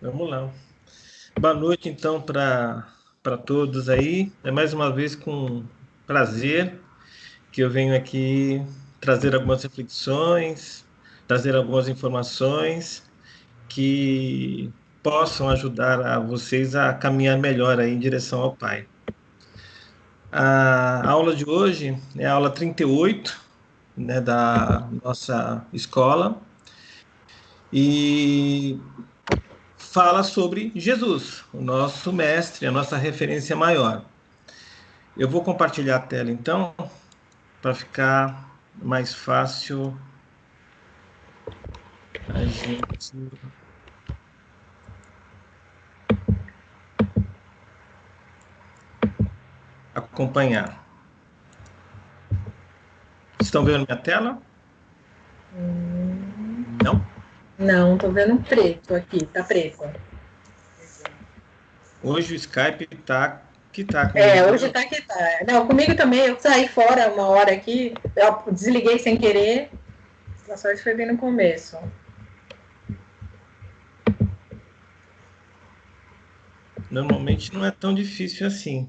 Vamos lá. Boa noite, então, para todos aí. É mais uma vez com prazer que eu venho aqui trazer algumas reflexões, trazer algumas informações que possam ajudar a vocês a caminhar melhor aí em direção ao Pai. A aula de hoje é a aula 38, né, da nossa escola e fala sobre Jesus, o nosso mestre, a nossa referência maior. Eu vou compartilhar a tela então, para ficar mais fácil a gente acompanhar. Estão vendo minha tela? Não? Não, tô vendo preto aqui, tá preto. Hoje o Skype tá comigo É, de hoje novo. tá que tá. Não, comigo também, eu saí fora uma hora aqui, eu desliguei sem querer, a sorte foi bem no começo. Normalmente não é tão difícil assim.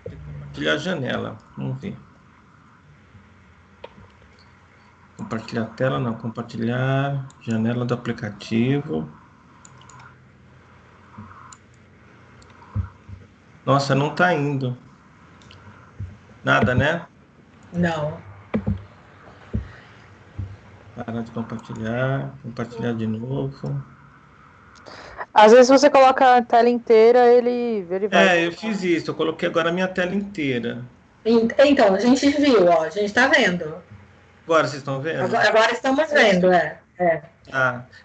Tem que compartilhar a janela. Vamos ver. Compartilhar a tela, não. Compartilhar janela do aplicativo. Nossa, não está indo. Nada, né? Não. Parar de compartilhar. Compartilhar de novo. Às vezes você coloca a tela inteira, ele vai. Eu fiz isso. Eu coloquei agora a minha tela inteira. Então, a gente viu, ó, a gente tá vendo. Agora vocês estão vendo? Agora estamos vendo, é.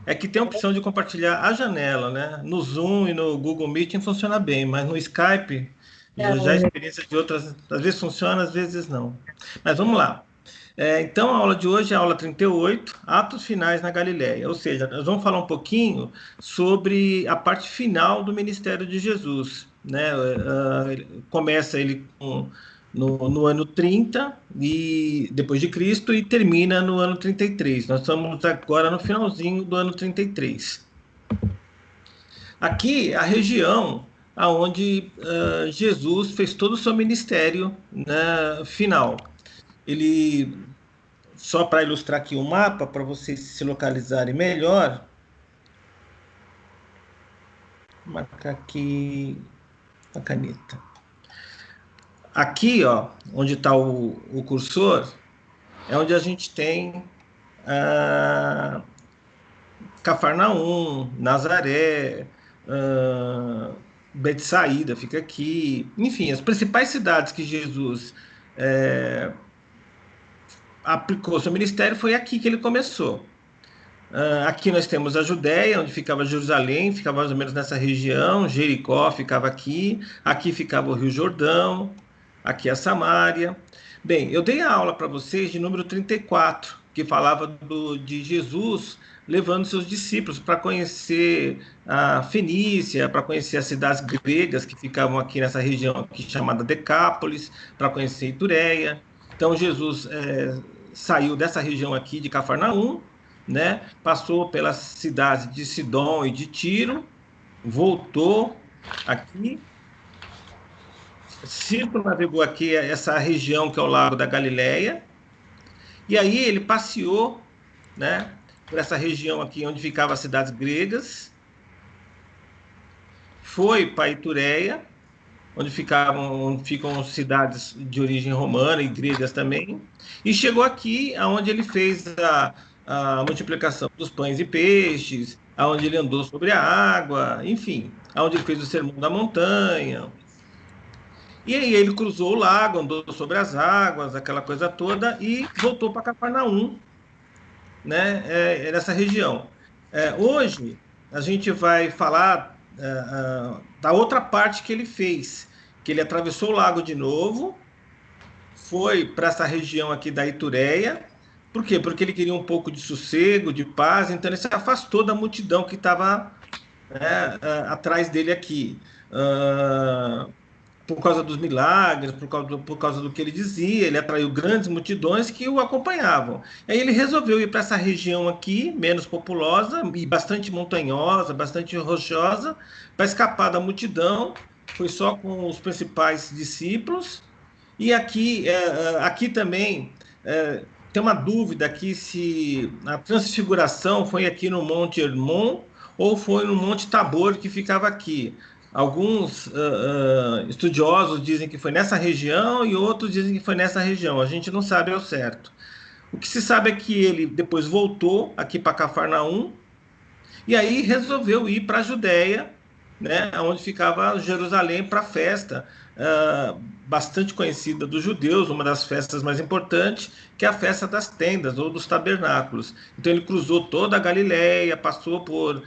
É que tem a opção de compartilhar a janela, né? No Zoom e no Google Meet funciona bem, mas no Skype, já a Não, experiência de outras, às vezes funciona, às vezes não. Mas vamos lá. Então, a aula de hoje é a aula 38, Atos Finais na Galileia. Ou seja, nós vamos falar um pouquinho sobre a parte final do ministério de Jesus, né? Começa ele no ano 30 e depois de Cristo e termina no ano 33. Nós estamos agora no finalzinho do ano 33. Aqui a região aonde Jesus fez todo o seu ministério, né, final. Ele, só para ilustrar aqui o mapa, para vocês se localizarem melhor, vou marcar aqui a caneta. Aqui, ó, onde está o cursor, é onde a gente tem Cafarnaum, Nazaré, Betsaída fica aqui. Enfim, as principais cidades que Jesus aplicou seu ministério foi aqui que ele começou. Aqui nós temos a Judéia, onde ficava Jerusalém, ficava mais ou menos nessa região, Jericó ficava aqui ficava o Rio Jordão, aqui a Samária. Bem, eu dei a aula para vocês de número 34, que falava de Jesus levando seus discípulos para conhecer a Fenícia, para conhecer as cidades gregas que ficavam aqui nessa região aqui chamada Decápolis, para conhecer Itureia. Então Jesus saiu dessa região aqui de Cafarnaum, né? Passou pelas cidades de Sidom e de Tiro, voltou aqui, circunnavegou aqui essa região que é o Lago da Galileia, e aí ele passeou, né, por essa região aqui onde ficavam as cidades gregas, foi para Itureia, onde ficam cidades de origem romana e gregas também, e chegou aqui, aonde ele fez a multiplicação dos pães e peixes, aonde ele andou sobre a água, enfim, aonde ele fez o sermão da montanha. E aí ele cruzou o lago, andou sobre as águas, aquela coisa toda, e voltou para Cafarnaum, né, nessa região. Hoje a gente vai falar da outra parte que ele fez, que ele atravessou o lago de novo, foi para essa região aqui da Itureia. Por quê? Porque ele queria um pouco de sossego, de paz, então ele se afastou da multidão que estava atrás dele aqui. por causa dos milagres, por causa do que ele dizia, ele atraiu grandes multidões que o acompanhavam. Aí ele resolveu ir para essa região aqui, menos populosa e bastante montanhosa, bastante rochosa, para escapar da multidão. Foi só com os principais discípulos. E aqui também tem uma dúvida aqui se a transfiguração foi aqui no Monte Hermon ou foi no Monte Tabor, que ficava aqui. Alguns estudiosos dizem que foi nessa região e outros dizem que foi nessa região. A gente não sabe ao certo. O que se sabe é que ele depois voltou aqui para Cafarnaum e aí resolveu ir para a Judéia, né, onde ficava Jerusalém, para a festa bastante conhecida dos judeus, uma das festas mais importantes, que é a festa das tendas ou dos tabernáculos. Então ele cruzou toda a Galileia, passou por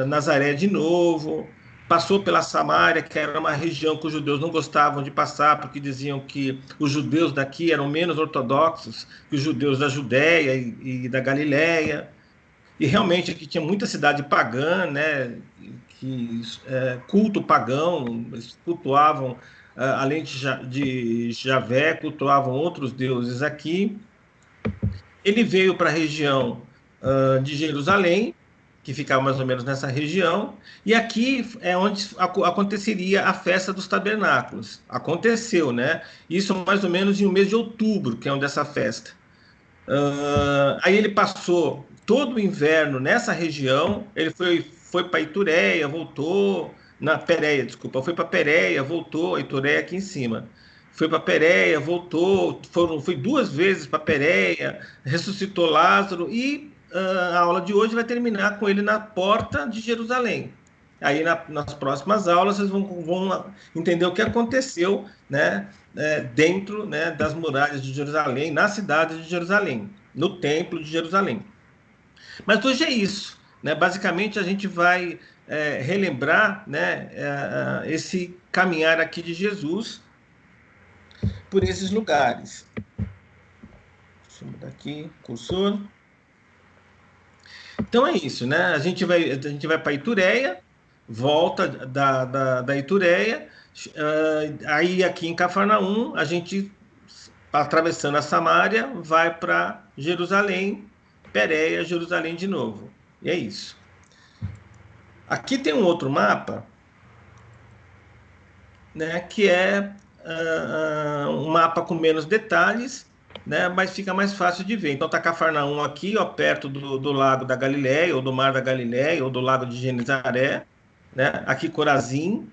Nazaré de novo, passou pela Samária, que era uma região que os judeus não gostavam de passar, porque diziam que os judeus daqui eram menos ortodoxos que os judeus da Judéia e da Galileia. E realmente aqui tinha muita cidade pagã, né, que culto pagão, eles cultuavam, além de Javé, cultuavam outros deuses aqui. Ele veio para a região de Jerusalém, que ficava mais ou menos nessa região, e aqui é onde aconteceria a festa dos tabernáculos. Aconteceu, né? Isso mais ou menos no mês de outubro, que é onde essa festa. Aí ele passou todo o inverno nessa região, ele foi para Itureia, voltou, foi para Pérea, voltou, a Itureia aqui em cima. Foi para Pérea, voltou, foi 2 vezes para Pérea, ressuscitou Lázaro e a aula de hoje vai terminar com ele na porta de Jerusalém. Aí nas próximas aulas vocês vão entender o que aconteceu, né, dentro, né, das muralhas de Jerusalém, na cidade de Jerusalém, no templo de Jerusalém. Mas hoje é isso, né? Basicamente a gente vai relembrar, né, esse caminhar aqui de Jesus por esses lugares. Deixa eu mudar aqui o cursor. Então é isso, né? A gente vai para Itureia, volta da Itureia, aí aqui em Cafarnaum, a gente, atravessando a Samária, vai para Jerusalém, Pérea, Jerusalém de novo. E é isso. Aqui tem um outro mapa, né, que é um mapa com menos detalhes, né, mas fica mais fácil de ver. Então está Cafarnaum aqui, ó, perto do lago da Galileia, ou do mar da Galileia, ou do lago de Genezaré, né? Aqui Corazim.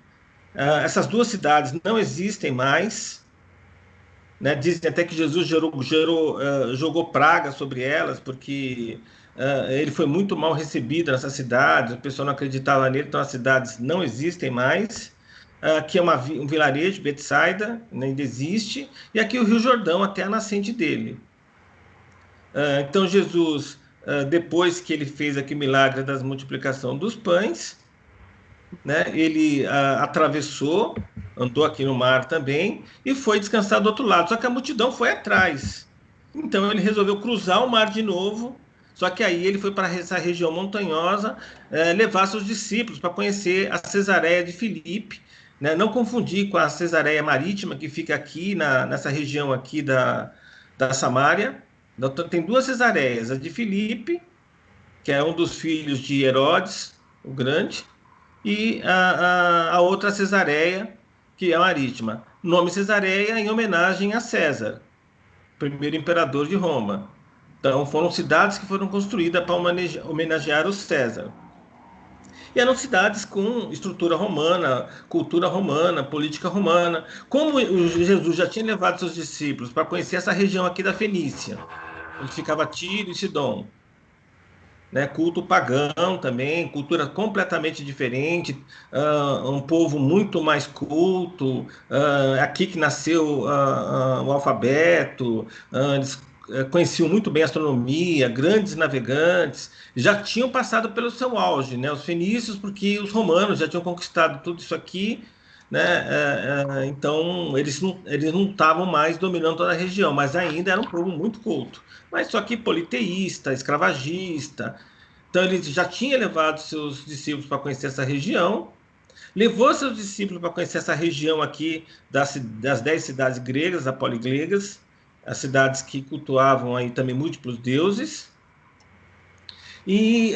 Essas 2 cidades não existem mais, né? Dizem até que Jesus jogou praga sobre elas, porque ele foi muito mal recebido nessas cidades, o pessoal não acreditava nele, então as cidades não existem mais. Aqui é um vilarejo, Betsaida, ainda existe, e aqui o Rio Jordão, até a nascente dele. Então Jesus, depois que ele fez aqui o milagre da multiplicação dos pães, né, ele atravessou, andou aqui no mar também, e foi descansar do outro lado, só que a multidão foi atrás. Então ele resolveu cruzar o mar de novo, só que aí ele foi para essa região montanhosa, levar seus discípulos para conhecer a Cesareia de Filipe, né? Não confundir com a Cesareia Marítima, que fica aqui nessa região aqui da Samária. Então, tem 2 Cesareias, a de Filipe, que é um dos filhos de Herodes, o Grande, e a outra Cesareia, que é a Marítima. Nome Cesareia em homenagem a César, primeiro imperador de Roma. Então, foram cidades que foram construídas para homenagear o César. E eram cidades com estrutura romana, cultura romana, política romana. Como Jesus já tinha levado seus discípulos para conhecer essa região aqui da Fenícia, onde ficava Tiro e Sidom, né? Culto pagão também, cultura completamente diferente, um povo muito mais culto, aqui que nasceu o alfabeto, eles conheciam muito bem a astronomia, grandes navegantes, já tinham passado pelo seu auge, né? Os fenícios, porque os romanos já tinham conquistado tudo isso aqui, né? Então eles não estavam mais dominando toda a região, mas ainda era um povo muito culto, mas só que politeísta, escravagista. Então ele já tinha levado seus discípulos para conhecer essa região, levou seus discípulos para conhecer essa região aqui das 10 cidades gregas, apoliglegas, as cidades que cultuavam aí também múltiplos deuses. E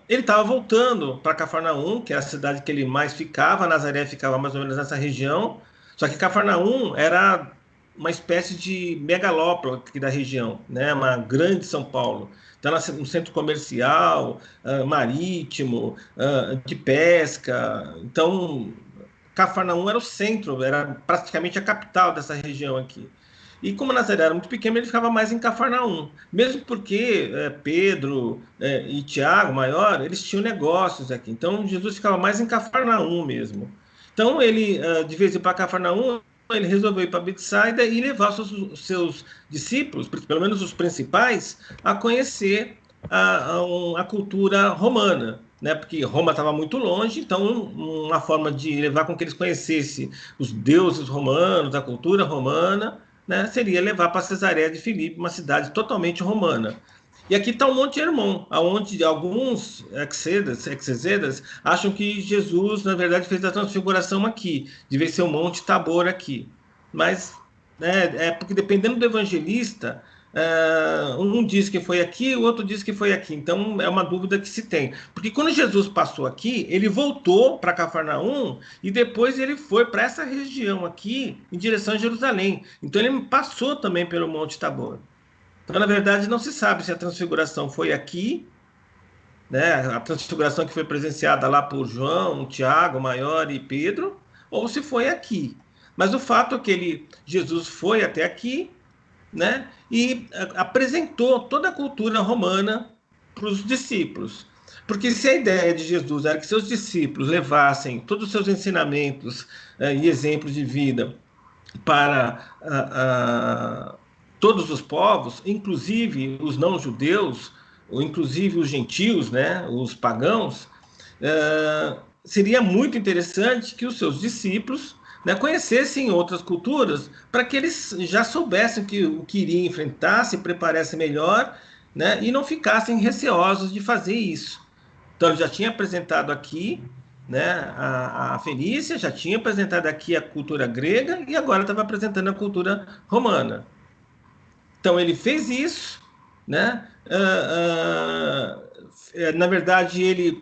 ele estava voltando para Cafarnaum, que era a cidade que ele mais ficava. Nazaré ficava mais ou menos nessa região. Só que Cafarnaum era uma espécie de megalópole aqui da região, né? Uma grande São Paulo. Então, um centro comercial, marítimo, de pesca. Então, Cafarnaum era o centro, era praticamente a capital dessa região aqui. E como Nazaré era muito pequeno, ele ficava mais em Cafarnaum. Mesmo porque Pedro e Tiago, maior, eles tinham negócios aqui. Então, Jesus ficava mais em Cafarnaum mesmo. Então, ele, de vez em para Cafarnaum, ele resolveu ir para Betsaida e levar seus discípulos, pelo menos os principais, a conhecer a cultura romana, né? Porque Roma estava muito longe, então uma forma de levar com que eles conhecessem os deuses romanos, a cultura romana, né, seria levar para Cesareia de Filipe, uma cidade totalmente romana. E aqui está o Monte Hermon, onde alguns exegetas acham que Jesus, na verdade, fez a transfiguração aqui, devia ser o Monte Tabor aqui. Mas, porque dependendo do evangelista, um diz que foi aqui, o outro diz que foi aqui. Então, é uma dúvida que se tem. Porque quando Jesus passou aqui, ele voltou para Cafarnaum e depois ele foi para essa região aqui, em direção a Jerusalém. Então, ele passou também pelo Monte Tabor. Então, na verdade, não se sabe se a transfiguração foi aqui, né? A transfiguração que foi presenciada lá por João, Tiago, Maior e Pedro, ou se foi aqui. Mas o fato é que Jesus foi até aqui, né? E apresentou toda a cultura romana para os discípulos. Porque se a ideia de Jesus era que seus discípulos levassem todos os seus ensinamentos e exemplos de vida para todos os povos, inclusive os não-judeus, ou inclusive os gentios, né, os pagãos, seria muito interessante que os seus discípulos, né, conhecessem outras culturas, para que eles já soubessem o que iria enfrentar, se preparassem melhor, né, e não ficassem receosos de fazer isso. Então, ele já tinha apresentado aqui, né, a Fenícia, já tinha apresentado aqui a cultura grega, e agora estava apresentando a cultura romana. Então, ele fez isso, né? Na verdade, ele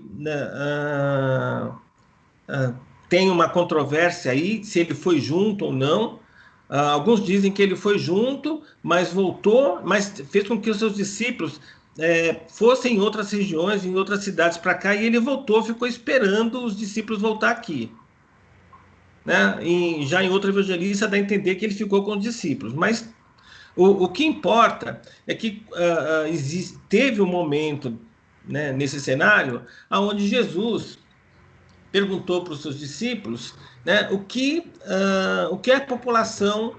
tem uma controvérsia aí, se ele foi junto ou não. Alguns dizem que ele foi junto, mas voltou, mas fez com que os seus discípulos fossem em outras regiões, em outras cidades para cá, e ele voltou, ficou esperando os discípulos voltar aqui. Né? E já em outro evangelista dá a entender que ele ficou com os discípulos, mas o que importa é que teve um momento, né, nesse cenário onde Jesus perguntou para os seus discípulos, né, o que a população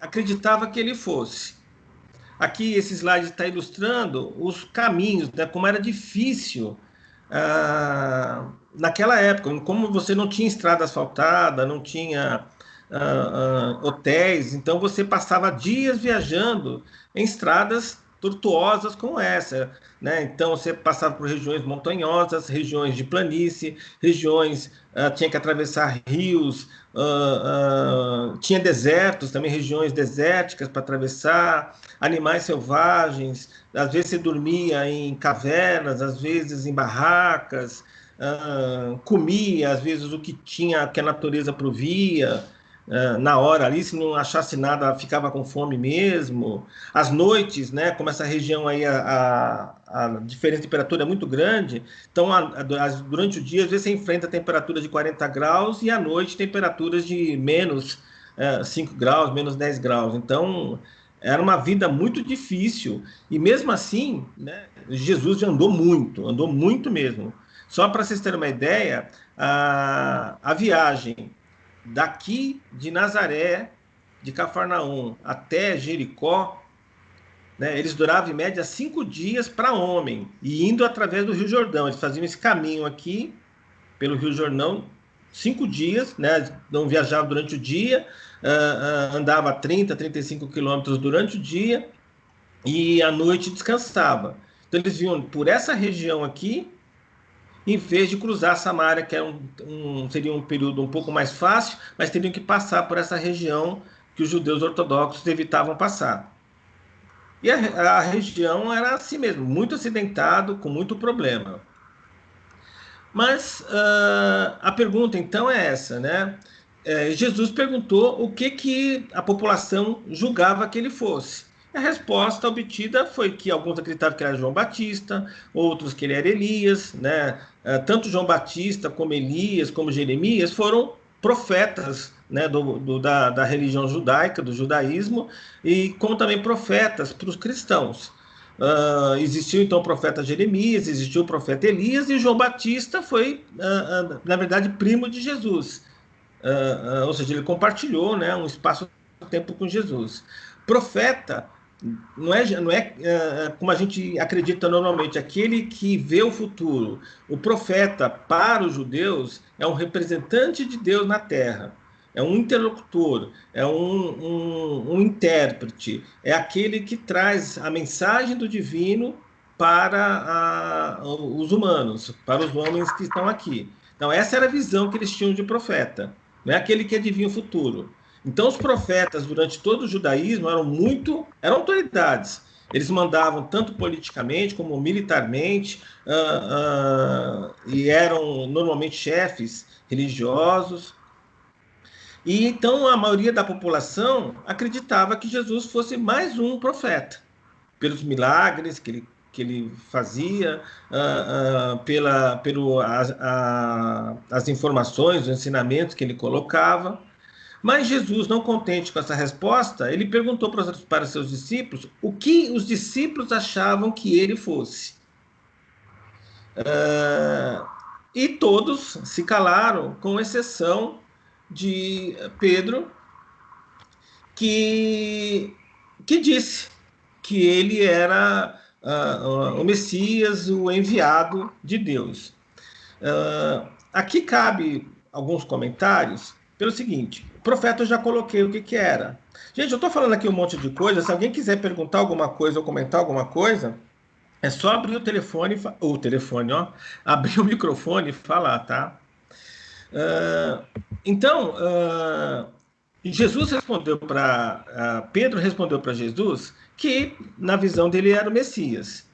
acreditava que ele fosse. Aqui esse slide está ilustrando os caminhos, né, como era difícil naquela época, como você não tinha estrada asfaltada, não tinha hotéis, então você passava dias viajando em estradas tortuosas como essa, né? Então você passava por regiões montanhosas, regiões de planície, regiões tinha que atravessar rios, tinha desertos também, regiões desérticas para atravessar, animais selvagens, às vezes você dormia em cavernas, às vezes em barracas, comia às vezes o que tinha, que a natureza provia. Na hora ali, se não achasse nada, ficava com fome mesmo. As noites, né, como essa região aí, a diferença de temperatura é muito grande, então durante o dia, às vezes você enfrenta temperatura de 40 graus e à noite temperaturas de menos 5 graus, menos 10 graus. Então, era uma vida muito difícil. E mesmo assim, né, Jesus já andou muito mesmo. Só para vocês terem uma ideia, a viagem daqui de Nazaré, de Cafarnaum, até Jericó, né, eles duravam em média 5 dias para homem, e indo através do Rio Jordão. Eles faziam esse caminho aqui, pelo Rio Jordão, 5 dias, né, não viajavam durante o dia, andava 30, 35 quilômetros durante o dia, e à noite descansava. Então eles vinham por essa região aqui, em vez de cruzar Samaria, que era seria um período um pouco mais fácil, mas teriam que passar por essa região que os judeus ortodoxos evitavam passar. E a região era assim mesmo, muito acidentado, com muito problema. Mas a pergunta, então, é essa, né? Jesus perguntou o que a população julgava que ele fosse. A resposta obtida foi que alguns acreditavam que era João Batista, outros que ele era Elias, né? Tanto João Batista como Elias, como Jeremias, foram profetas, né, da religião judaica, do judaísmo, e como também profetas para os cristãos. Existiu então o profeta Jeremias, existiu o profeta Elias, e João Batista foi, na verdade, primo de Jesus. Ou seja, ele compartilhou, né, um espaço-tempo com Jesus. Profeta não é como a gente acredita normalmente, aquele que vê o futuro. O profeta, para os judeus, é um representante de Deus na terra. É um interlocutor, é um intérprete, é aquele que traz a mensagem do divino para os humanos, para os homens que estão aqui. Então, essa era a visão que eles tinham de profeta, não é aquele que adivinha o futuro. Então, os profetas, durante todo o judaísmo, eram autoridades. Eles mandavam tanto politicamente como militarmente, e eram normalmente chefes religiosos. E então a maioria da população acreditava que Jesus fosse mais um profeta, pelos milagres que ele fazia, as informações, os ensinamentos que ele colocava. Mas Jesus, não contente com essa resposta, ele perguntou para seus discípulos o que os discípulos achavam que ele fosse. E todos se calaram, com exceção de Pedro, que disse que ele era o Messias, o enviado de Deus. Aqui cabe alguns comentários pelo seguinte: o profeta eu já coloquei o que era. Gente, eu estou falando aqui um monte de coisa. Se alguém quiser perguntar alguma coisa ou comentar alguma coisa, é só abrir o telefone, abrir o microfone e falar, tá? Então, Pedro respondeu para Jesus que, na visão dele, era o Messias.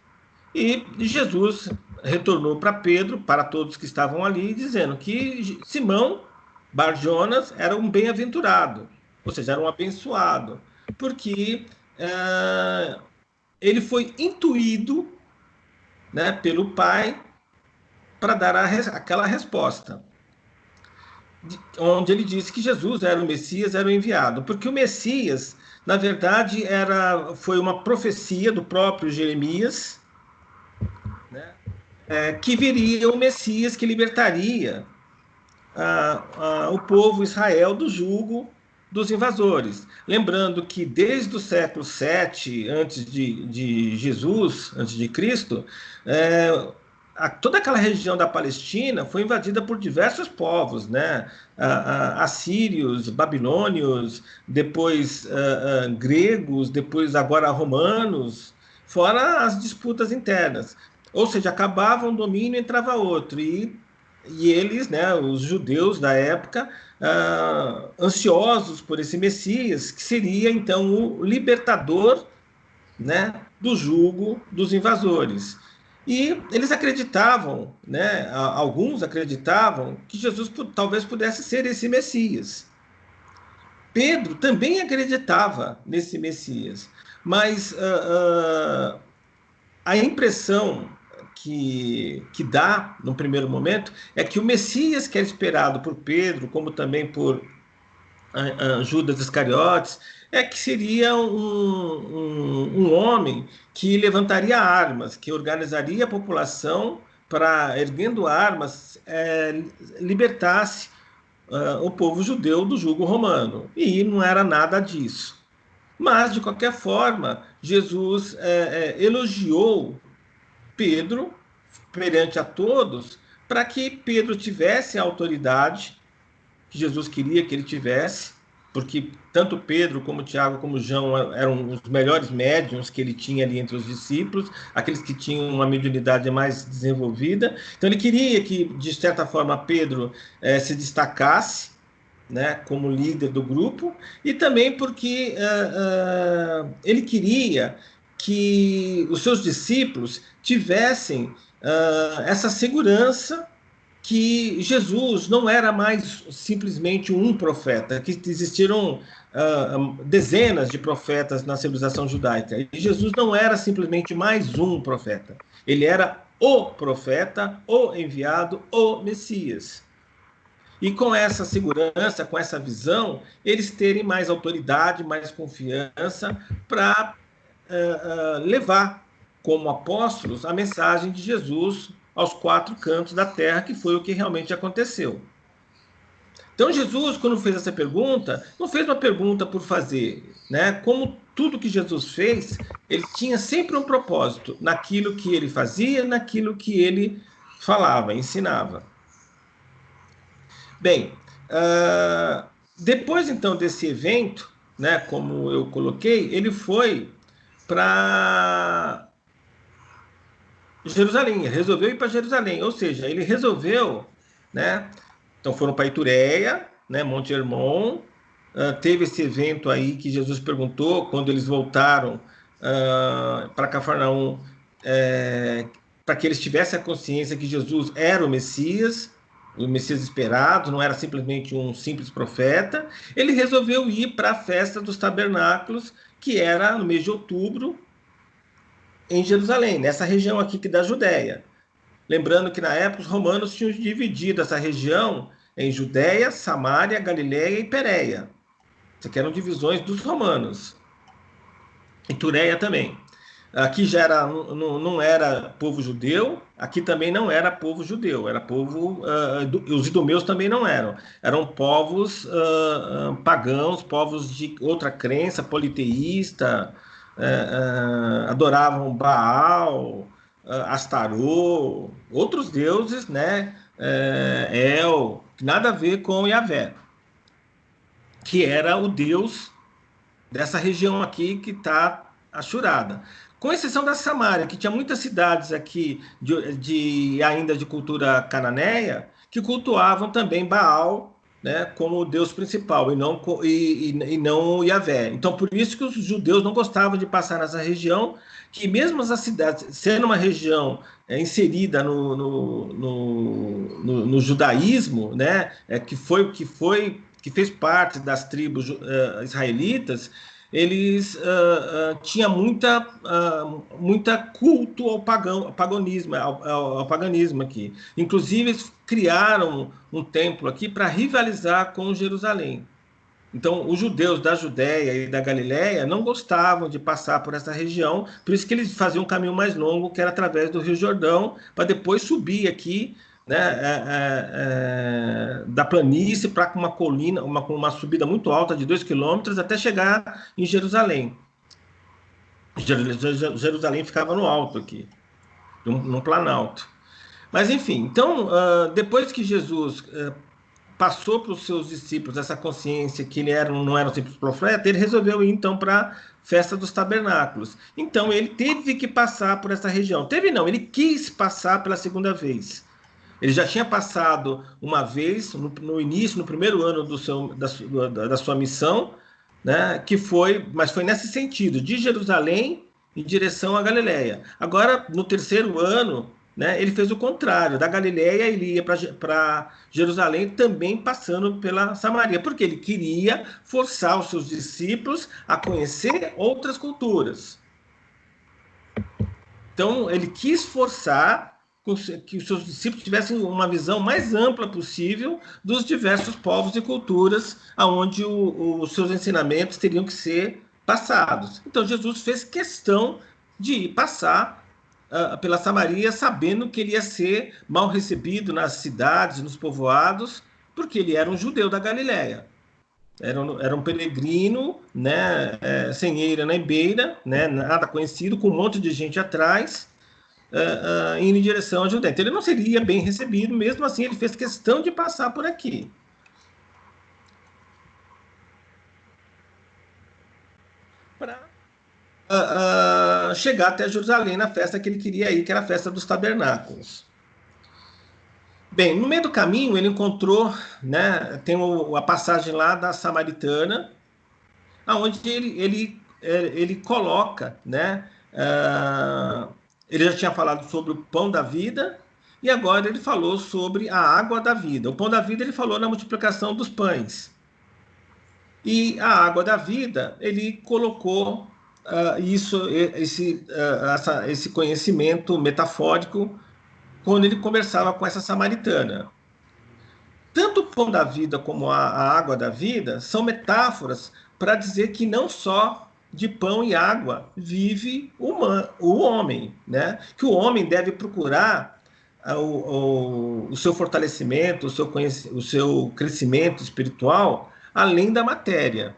E Jesus retornou para Pedro, para todos que estavam ali, dizendo que Simão Bar-Jonas era um bem-aventurado, ou seja, era um abençoado, porque ele foi intuído, né, pelo Pai para dar aquela resposta, onde ele disse que Jesus era o Messias, era o enviado, porque o Messias, na verdade, foi uma profecia do próprio Jeremias, né, que viria o Messias que libertaria o povo Israel do jugo dos invasores. Lembrando que desde o século 7 antes de Jesus, antes de Cristo, toda aquela região da Palestina foi invadida por diversos povos, né? Assírios, babilônios, depois gregos, depois agora romanos, fora as disputas internas. Ou seja, acabava um domínio e entrava outro. E eles, né, os judeus da época, ansiosos por esse Messias, que seria então o libertador, né, do jugo dos invasores. E eles acreditavam, né, alguns acreditavam que Jesus talvez pudesse ser esse Messias. Pedro também acreditava nesse Messias, mas a impressão que dá, no primeiro momento, é que o Messias que era esperado por Pedro, como também por Judas Iscariotes, é que seria um homem que levantaria armas, que organizaria a população para, erguendo armas, libertasse o povo judeu do jugo romano. E não era nada disso. Mas, de qualquer forma, Jesus elogiou Pedro perante a todos, para que Pedro tivesse a autoridade que Jesus queria que ele tivesse, porque tanto Pedro como Tiago como João eram os melhores médiuns que ele tinha ali entre os discípulos, aqueles que tinham uma mediunidade mais desenvolvida. Então ele queria que, de certa forma, Pedro se destacasse, né, como líder do grupo, e também porque ele queria que os seus discípulos tivessem essa segurança que Jesus não era mais simplesmente um profeta, que existiram dezenas de profetas na civilização judaica, e Jesus não era simplesmente mais um profeta, ele era o profeta, o enviado, o Messias. E com essa segurança, com essa visão, eles terem mais autoridade, mais confiança para levar como apóstolos a mensagem de Jesus aos 4 cantos da terra, que foi o que realmente aconteceu. Então Jesus, quando fez essa pergunta, não fez uma pergunta por fazer, né? Como tudo que Jesus fez, ele tinha sempre um propósito naquilo que ele fazia, naquilo que ele falava, ensinava. Bem, depois então desse evento, né, como eu coloquei, ele foi para Jerusalém, ele resolveu ir para Jerusalém, ou seja, ele resolveu, né? Então foram para Itureia, né, Monte Hermon, teve esse evento aí que Jesus perguntou quando eles voltaram para Cafarnaum, para que eles tivessem a consciência que Jesus era o Messias esperado, não era simplesmente um simples profeta. Ele resolveu ir para a festa dos tabernáculos, que era no mês de outubro, em Jerusalém, nessa região aqui da Judéia. Lembrando que na época os romanos tinham dividido essa região em Judéia, Samaria, Galileia e Pérea. Isso aqui eram divisões dos romanos. E Tureia também. Aqui já era, não era povo judeu, aqui também não era povo judeu, era povo, os idumeus também não eram, eram povos pagãos, povos de outra crença, politeísta, adoravam Baal, Astarô, outros deuses, né, El, nada a ver com Yahvé, que era o deus dessa região aqui que está achurada. Com exceção da Samária, que tinha muitas cidades aqui ainda de cultura cananeia, que cultuavam também Baal, né, como o deus principal, e não Yahvé. Então, por isso que os judeus não gostavam de passar nessa região, que mesmo as cidades, sendo uma região inserida no judaísmo, né, que fez parte das tribos israelitas, eles tinham muita culto ao paganismo aqui. Inclusive, eles criaram um templo aqui para rivalizar com Jerusalém. Então, os judeus da Judéia e da Galiléia não gostavam de passar por essa região, por isso que eles faziam um caminho mais longo, que era através do Rio Jordão, para depois subir aqui, né, da planície para uma colina, uma subida muito alta de 2 quilômetros até chegar em Jerusalém. Jerusalém ficava no alto aqui, num planalto. Mas enfim, então depois que Jesus passou para os seus discípulos essa consciência que ele não era um simples profeta, ele resolveu ir então para a festa dos tabernáculos. Então ele teve que passar por essa região. Ele quis passar pela segunda vez. Ele já tinha passado uma vez, no início, no primeiro ano da sua missão, né, mas foi nesse sentido, de Jerusalém em direção à Galiléia. Agora, no terceiro ano, né, ele fez o contrário. Da Galiléia, ele ia para Jerusalém, também passando pela Samaria, porque ele queria forçar os seus discípulos a conhecer outras culturas. Então, ele quis forçar que os seus discípulos tivessem uma visão mais ampla possível dos diversos povos e culturas aonde os seus ensinamentos teriam que ser passados. Então, Jesus fez questão de passar pela Samaria, sabendo que ele ia ser mal recebido nas cidades, nos povoados, porque ele era um judeu da Galiléia. Era um peregrino, né, sem eira nem beira, né, nada conhecido, com um monte de gente atrás, indo em direção à Judéia. Então, ele não seria bem recebido, mesmo assim ele fez questão de passar por aqui. chegar até Jerusalém na festa que ele queria ir, que era a festa dos tabernáculos. Bem, no meio do caminho ele encontrou, né, tem a passagem lá da Samaritana, onde ele coloca, né, ele já tinha falado sobre o pão da vida, e agora ele falou sobre a água da vida. O pão da vida ele falou na multiplicação dos pães. E a água da vida, ele colocou esse conhecimento metafórico quando ele conversava com essa samaritana. Tanto o pão da vida como a água da vida são metáforas para dizer que não só de pão e água vive o homem, né? Que o homem deve procurar o seu fortalecimento, o seu crescimento espiritual além da matéria.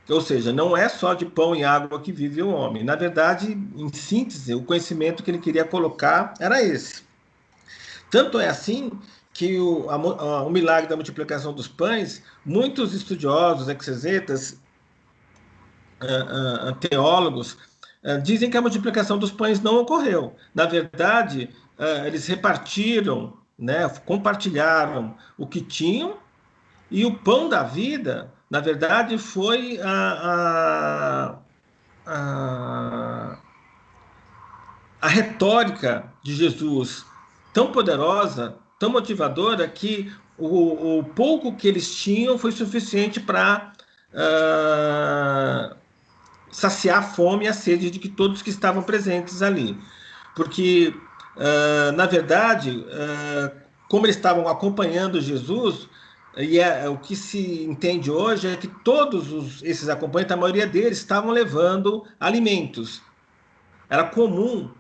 Ou seja, não é só de pão e água que vive o homem. Na verdade, em síntese, o conhecimento que ele queria colocar era esse. Tanto é assim que o milagre da multiplicação dos pães, muitos estudiosos, exegetas, teólogos, dizem que a multiplicação dos pães não ocorreu. Na verdade, eles repartiram, né, compartilharam o que tinham, e o pão da vida, na verdade, foi a retórica de Jesus tão poderosa, tão motivadora, que o pouco que eles tinham foi suficiente para saciar a fome e a sede de todos que estavam presentes ali. Porque, na verdade, como eles estavam acompanhando Jesus, e o que se entende hoje é que todos esses acompanhantes, a maioria deles, estavam levando alimentos. Era comum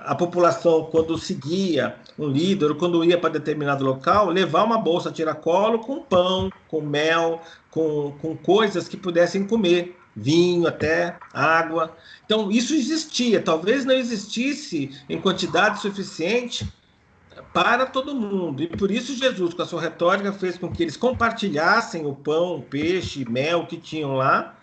a população, quando seguia um líder, ou quando ia para determinado local, levar uma bolsa tiracolo com pão, com mel, com coisas que pudessem comer, vinho até, água. Então, isso existia. Talvez não existisse em quantidade suficiente para todo mundo. E por isso Jesus, com a sua retórica, fez com que eles compartilhassem o pão, o peixe, mel que tinham lá,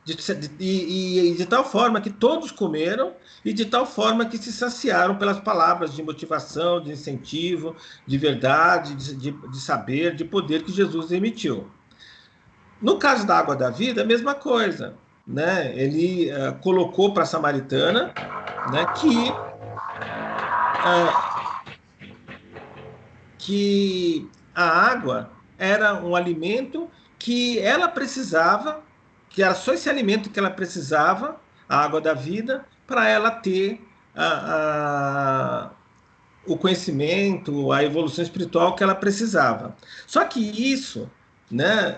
de tal forma que todos comeram e de tal forma que se saciaram pelas palavras de motivação, de incentivo, de verdade, de saber, de poder que Jesus emitiu. No caso da água da vida, a mesma coisa, né? Ele colocou para a samaritana, né, que a água era um alimento que ela precisava, que era só esse alimento que ela precisava, a água da vida, para ela ter o conhecimento, a evolução espiritual que ela precisava. Só que isso, né,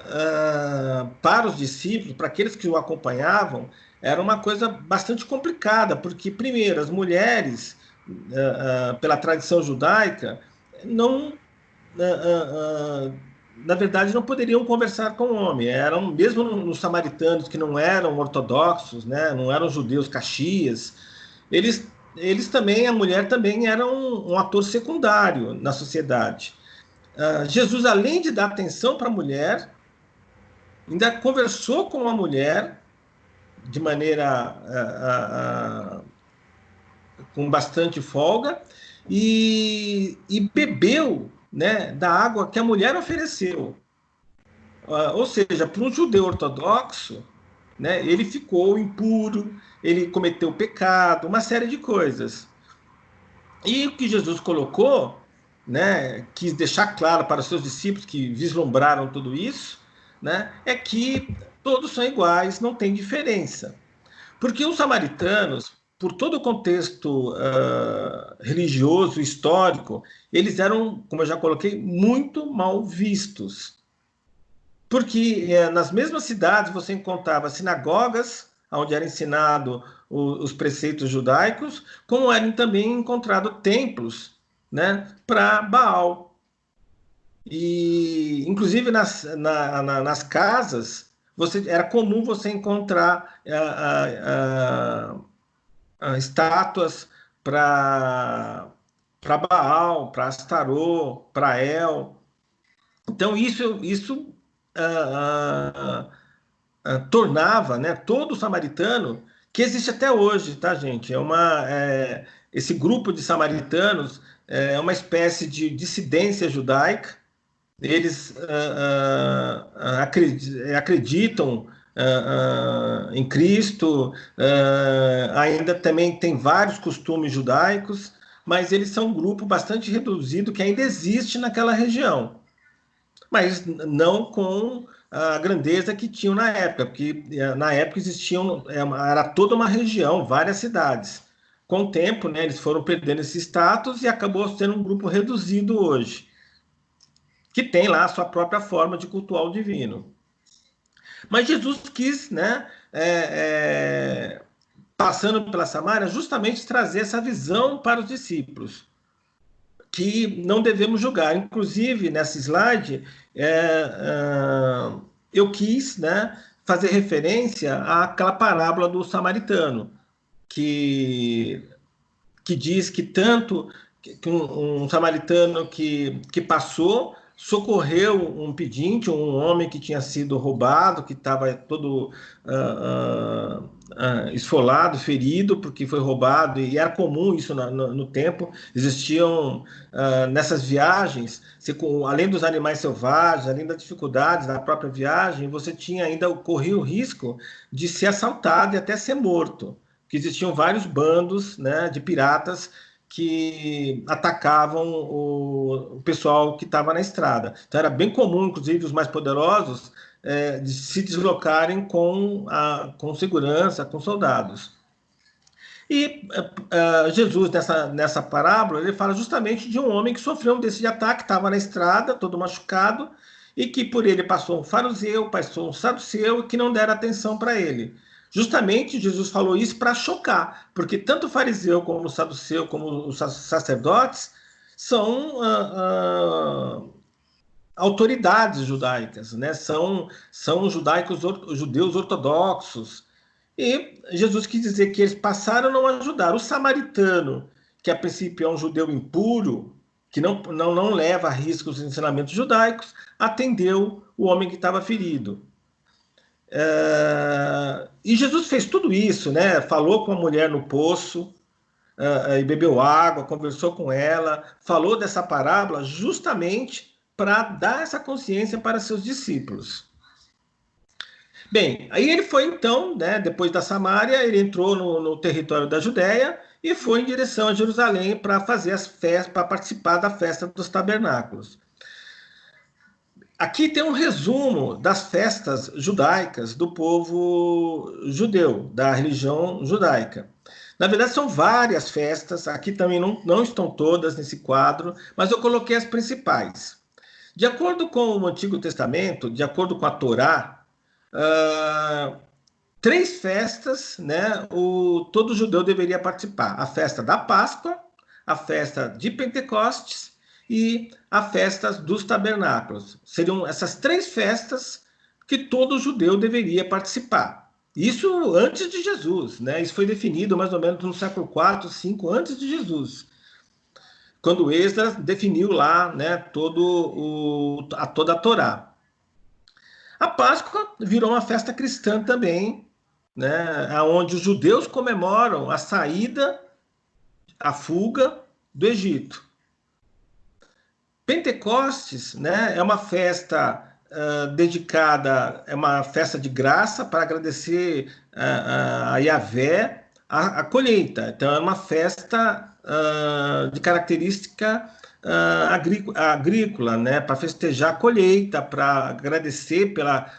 para os discípulos, para aqueles que o acompanhavam, era uma coisa bastante complicada, porque, primeiro, as mulheres, pela tradição judaica, não, na verdade, não poderiam conversar com o homem. Eram, mesmo nos samaritanos que não eram ortodoxos, né, não eram judeus caxias, eles também, a mulher também era um ator secundário na sociedade. Jesus, além de dar atenção para a mulher, ainda conversou com a mulher de maneira com bastante folga e bebeu, né, da água que a mulher ofereceu. Ou seja, para um judeu ortodoxo, né, ele ficou impuro, ele cometeu pecado, uma série de coisas. E o que Jesus colocou, né, quis deixar claro para os seus discípulos que vislumbraram tudo isso, né, é que todos são iguais, não tem diferença. Porque os samaritanos, por todo o contexto religioso, histórico, eles eram, como eu já coloquei, muito mal vistos. Porque nas mesmas cidades você encontrava sinagogas, onde era ensinado os preceitos judaicos, como eram também encontrados templos, né, para Baal. E, inclusive, nas casas, era comum você encontrar estátuas para Baal, para Astarô, para El. Então, isso tornava, né, todo samaritano, que existe até hoje, tá, gente? Esse grupo de samaritanos é uma espécie de dissidência judaica. Eles acreditam em Cristo, ainda também tem vários costumes judaicos, mas eles são um grupo bastante reduzido que ainda existe naquela região, mas não com a grandeza que tinham na época, porque na época era toda uma região, várias cidades. Com o tempo, né, eles foram perdendo esse status e acabou sendo um grupo reduzido hoje, que tem lá a sua própria forma de cultuar o divino. Mas Jesus quis, né, passando pela Samária, justamente trazer essa visão para os discípulos, que não devemos julgar. Inclusive, nessa slide, eu quis, né, fazer referência àquela parábola do samaritano, que diz que tanto que um samaritano que passou, socorreu um pedinte, um homem que tinha sido roubado, que estava todo esfolado, ferido, porque foi roubado, e era comum isso no tempo. Existiam, nessas viagens, além dos animais selvagens, além das dificuldades da própria viagem, você corria o risco de ser assaltado e até ser morto, que existiam vários bandos, né, de piratas que atacavam o pessoal que estava na estrada. Então era bem comum, inclusive os mais poderosos, de se deslocarem com segurança, com soldados. E Jesus, nessa parábola, ele fala justamente de um homem que sofreu um desses ataques, estava na estrada, todo machucado, e que por ele passou um fariseu, passou um saduceu, que não deram atenção para ele. Justamente Jesus falou isso para chocar, porque tanto o fariseu como o saduceu, como os sacerdotes, são autoridades judaicas, né? São judeus ortodoxos. E Jesus quis dizer que eles passaram a não ajudar. O samaritano, que a princípio é um judeu impuro, que não leva a risco os ensinamentos judaicos, atendeu o homem que estava ferido. E Jesus fez tudo isso, né? Falou com a mulher no poço, e bebeu água, conversou com ela, falou dessa parábola justamente para dar essa consciência para seus discípulos. Bem, aí ele foi então, né, depois da Samária, ele entrou no território da Judéia e foi em direção a Jerusalém para fazer as festas, para participar da festa dos tabernáculos. Aqui tem um resumo das festas judaicas do povo judeu, da religião judaica. Na verdade, são várias festas, aqui também não estão todas nesse quadro, mas eu coloquei as principais. De acordo com o Antigo Testamento, de acordo com a Torá, 3 festas, né, todo judeu deveria participar: a festa da Páscoa, a festa de Pentecostes e a festa dos tabernáculos. Seriam essas 3 festas que todo judeu deveria participar. Isso antes de Jesus, né? Isso foi definido mais ou menos no século IV, V antes de Jesus, quando Esdras definiu lá, né, toda a Torá. A Páscoa virou uma festa cristã também, né, onde os judeus comemoram a saída, a fuga do Egito. Pentecostes, né, é uma festa dedicada, é uma festa de graça para agradecer a Yahvé a colheita. Então, é uma festa de característica agrícola, né, para festejar a colheita, para agradecer pela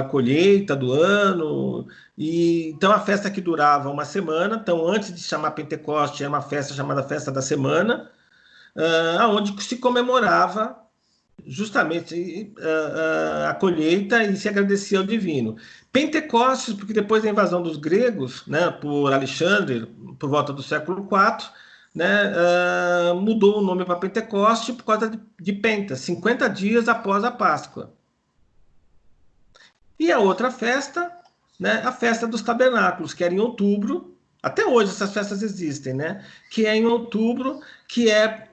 colheita do ano. E então a festa que durava uma semana. Então, antes de chamar Pentecoste, era uma festa chamada Festa da Semana, onde se comemorava justamente a colheita e se agradecia ao divino. Pentecostes, porque depois da invasão dos gregos, né, por Alexandre, por volta do século IV, né, mudou o nome para Pentecoste por causa de Penta, 50 dias após a Páscoa. E a outra festa, né, a festa dos tabernáculos, que era em outubro. Até hoje essas festas existem, né? Que é em outubro, que é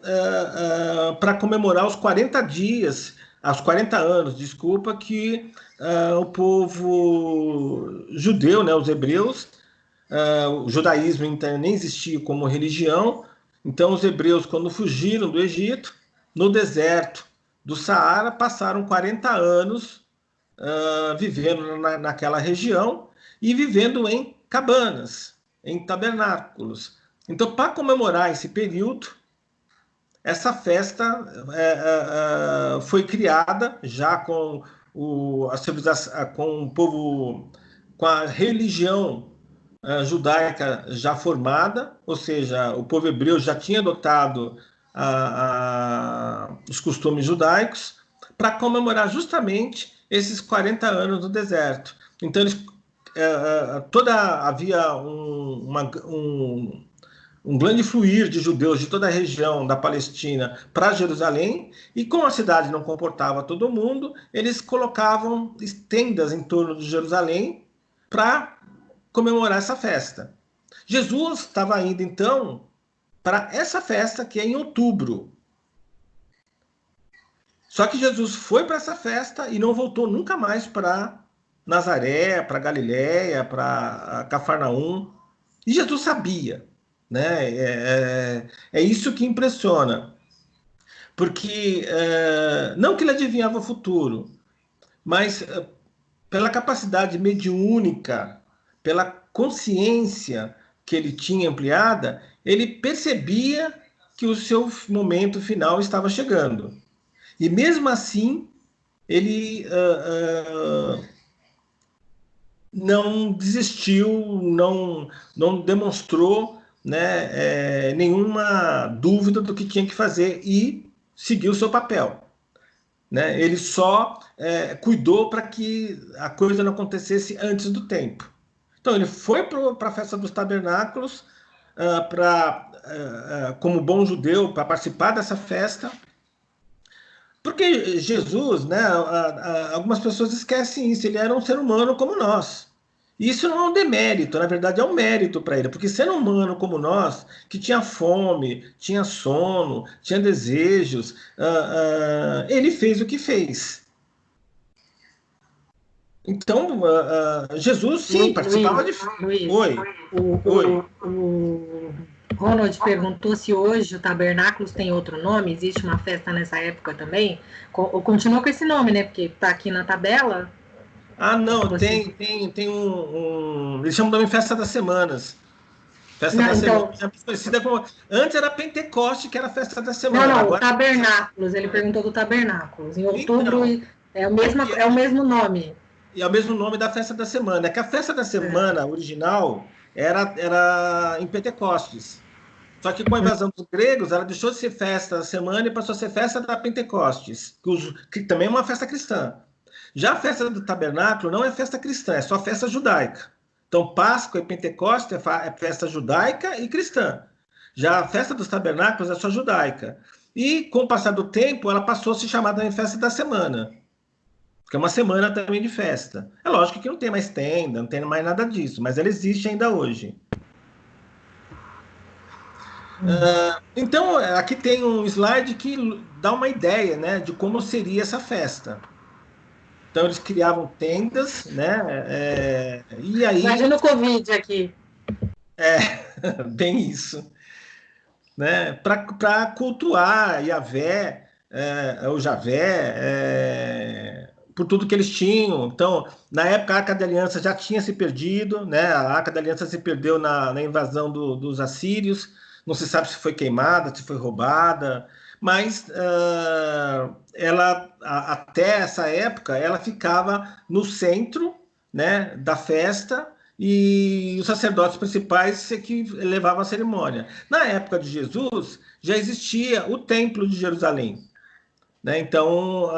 para comemorar os 40 dias aos 40 anos, desculpa, que o povo judeu, né, os hebreus, o judaísmo então, nem existia como religião, então os hebreus, quando fugiram do Egito, no deserto do Saara, passaram 40 anos vivendo naquela região e vivendo em cabanas, em tabernáculos. Então, para comemorar esse período, essa festa foi criada já com a civilização, com o povo, com a religião judaica já formada, ou seja, o povo hebreu já tinha adotado os costumes judaicos para comemorar justamente esses 40 anos no deserto. Então, havia um grande fluir de judeus de toda a região da Palestina para Jerusalém, e como a cidade não comportava todo mundo, eles colocavam tendas em torno de Jerusalém para comemorar essa festa. Jesus estava indo, então, para essa festa que é em outubro. Só que Jesus foi para essa festa e não voltou nunca mais para Nazaré, para Galiléia, para Cafarnaum. E Jesus sabia, né? É isso que impressiona. Porque, não que ele adivinhava o futuro, mas pela capacidade mediúnica, pela consciência que ele tinha ampliada, ele percebia que o seu momento final estava chegando. E mesmo assim, ele não desistiu, não demonstrou, né, nenhuma dúvida do que tinha que fazer e seguiu o seu papel. Né? Ele só cuidou para que a coisa não acontecesse antes do tempo. Então, ele foi para a festa dos tabernáculos, como bom judeu, para participar dessa festa. Porque Jesus, né, algumas pessoas esquecem isso, ele era um ser humano como nós. E isso não é um demérito, na verdade é um mérito para ele, porque ser humano como nós, que tinha fome, tinha sono, tinha desejos, ele fez o que fez. Então, Jesus, sim, participava de... Luiz, Oi. O Ronald perguntou se hoje o Tabernáculos tem outro nome, existe uma festa nessa época também? Ou continua com esse nome, né? Porque está aqui na tabela. Não, tem eles chamam de Festa das Semanas. Festa da Semana é conhecida como... Antes era Pentecoste, que era a Festa da Semana. Não, agora... o Tabernáculos, ele perguntou do Tabernáculos. Em outubro então, é o mesmo nome. E é o mesmo nome da Festa da Semana. É que a Festa da Semana original era em Pentecostes. Só que com a invasão dos gregos, ela deixou de ser Festa da Semana e passou a ser Festa da Pentecostes, que também é uma festa cristã. Já a Festa do Tabernáculo não é festa cristã, é só festa judaica. Então, Páscoa e Pentecostes é festa judaica e cristã. Já a Festa dos Tabernáculos é só judaica. E, com o passar do tempo, ela passou a se chamar também Festa da Semana. Que é uma semana também de festa. É lógico que não tem mais tenda, não tem mais nada disso, mas ela existe ainda hoje. Então, aqui tem um slide que dá uma ideia, né, de como seria essa festa. Então, eles criavam tendas, né, e aí... Imagina o Covid aqui. Bem isso. Né, para cultuar Yahvé, o Javé, por tudo que eles tinham. Então, na época, a Arca da Aliança já tinha se perdido, né? A Arca da Aliança se perdeu na invasão dos assírios. Não se sabe se foi queimada, se foi roubada, mas ela, até essa época, ela ficava no centro, né, da festa, e os sacerdotes principais que levavam a cerimônia. Na época de Jesus, já existia o Templo de Jerusalém. Né? Então,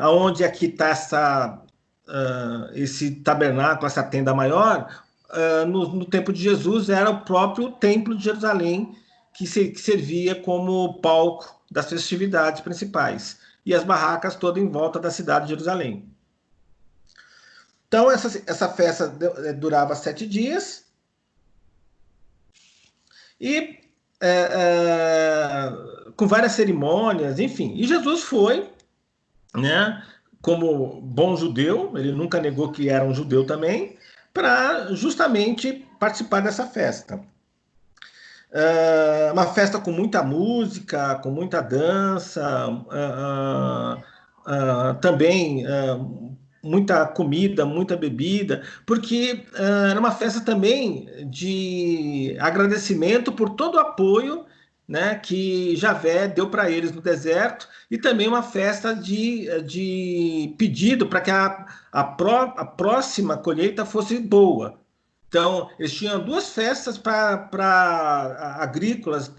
aonde aqui está esse tabernáculo, essa tenda maior, no tempo de Jesus era o próprio Templo de Jerusalém que servia como palco das festividades principais, e as barracas todas em volta da cidade de Jerusalém. Então, essa festa durava 7 dias, e com várias cerimônias, enfim. E Jesus foi né, como bom judeu, ele nunca negou que era um judeu também, para justamente participar dessa festa. Uma festa com muita música, com muita dança, também muita comida, muita bebida, porque era uma festa também de agradecimento por todo o apoio, né, que Javé deu para eles no deserto, e também uma festa de pedido para que a próxima colheita fosse boa. Então, eles tinham duas festas para agrícolas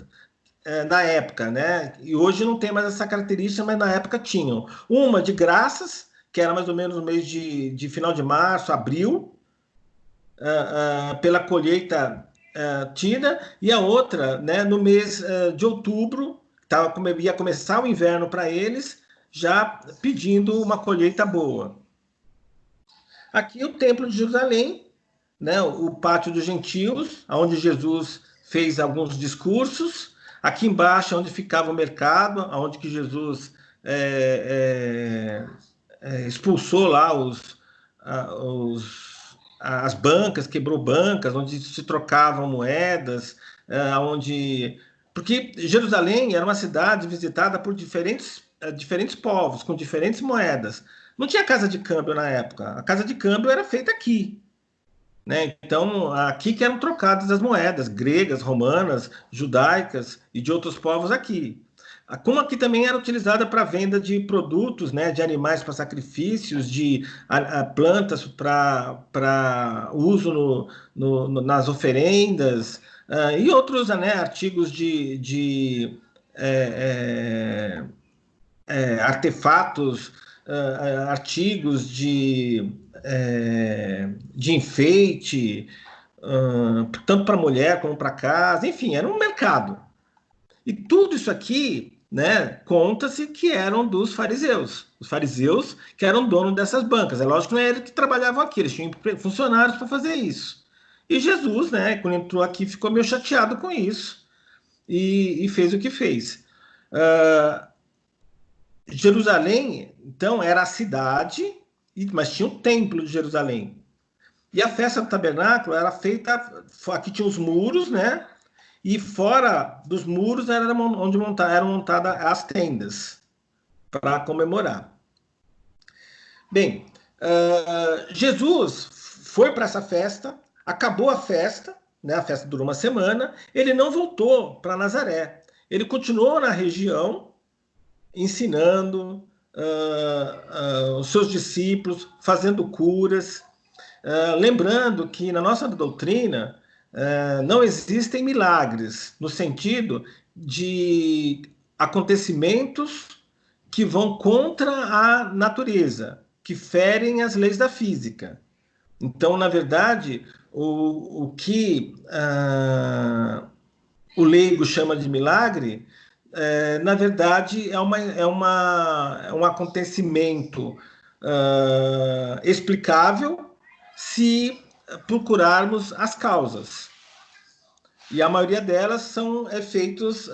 na época, né? E hoje não tem mais essa característica, mas na época tinham. Uma de graças, que era mais ou menos no mês de final de março, abril, pela colheita tida, e a outra, né, no mês de outubro, ia começar o inverno para eles, já pedindo uma colheita boa. Aqui o Templo de Jerusalém, né, o Pátio dos Gentios, onde Jesus fez alguns discursos. Aqui embaixo, onde ficava o mercado, onde que Jesus expulsou lá as bancas, quebrou bancas, onde se trocavam moedas, onde... Porque Jerusalém era uma cidade visitada por diferentes povos, com diferentes moedas. Não tinha casa de câmbio na época. A casa de câmbio era feita aqui, né? Então, aqui que eram trocadas as moedas gregas, romanas, judaicas e de outros povos aqui. Como aqui também era utilizada para venda de produtos, né, de animais para sacrifícios, de plantas para uso nas oferendas, e outros, né, artigos de artefatos, artigos de enfeite, tanto para mulher como para casa, enfim, era um mercado. E tudo isso aqui, né, conta-se que eram dos fariseus. Os fariseus que eram donos dessas bancas. É lógico que não era eles que trabalhavam aqui, eles tinham funcionários para fazer isso. E Jesus, né, quando entrou aqui, ficou meio chateado com isso e fez o que fez. Jerusalém, então, era a cidade, mas tinha o templo de Jerusalém. E a festa do tabernáculo era feita, aqui tinha os muros, né? E fora dos muros era onde eram montadas as tendas para comemorar. Bem, Jesus foi para essa festa, acabou a festa, né? A festa durou uma semana, ele não voltou para Nazaré. Ele continuou na região, ensinando os seus discípulos, fazendo curas, lembrando que na nossa doutrina não existem milagres, no sentido de acontecimentos que vão contra a natureza, que ferem as leis da física. Então, na verdade, o que o leigo chama de milagre, na verdade, é um acontecimento explicável se procurarmos as causas. E a maioria delas são efeitos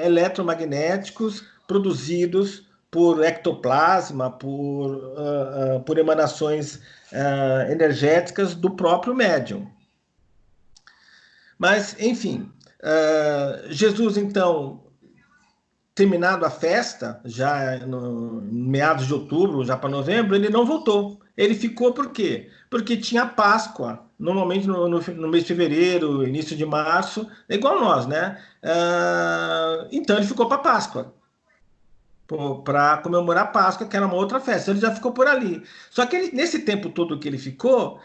eletromagnéticos produzidos por ectoplasma, por emanações energéticas do próprio médium. Mas, enfim, Jesus, então, terminado a festa, já no meados de outubro, já para novembro, ele não voltou. Ele ficou por quê? Porque tinha Páscoa, normalmente no mês de fevereiro, início de março, é igual nós, né? Então ele ficou para Páscoa, para comemorar a Páscoa, que era uma outra festa. Ele já ficou por ali. Só que nesse tempo todo que ele ficou